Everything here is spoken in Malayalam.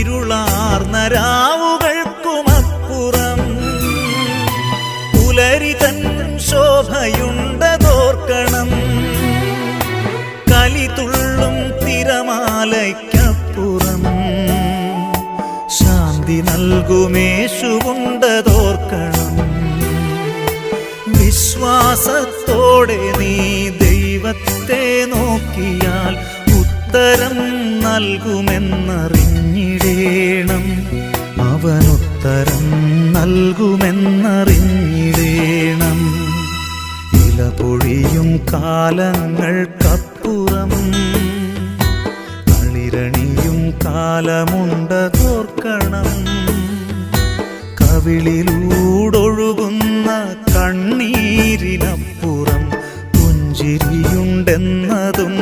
ഇരുളാർന്ന രാവുകൾക്കുമപ്പുറം പുലരി തൻ ശോഭയുണ്ടതോർക്കണം. കലിതുള്ളും തിരമാലയ്ക്കപ്പുറം ശാന്തി നൽകുമേശുവുണ്ടതോർക്കണം. വിശ്വാസത്തോടെ നീ ദൈവത്തെ നോക്കിയാൽ ഉത്തരം നൽകുമെന്നറിഞ്ഞിടേണം. അവനുത്തരം നൽകുമെന്നറിഞ്ഞിടേണം. ഇല പൊഴിയും കാലങ്ങൾക്കപ്പുറം തളിരണിയും കാലമുണ്ടതോർക്കണം. കവിളിലൂടൊഴുകുന്ന കണ്ണീരിനപ്പുറം പുഞ്ചിരിയുണ്ടെന്നതും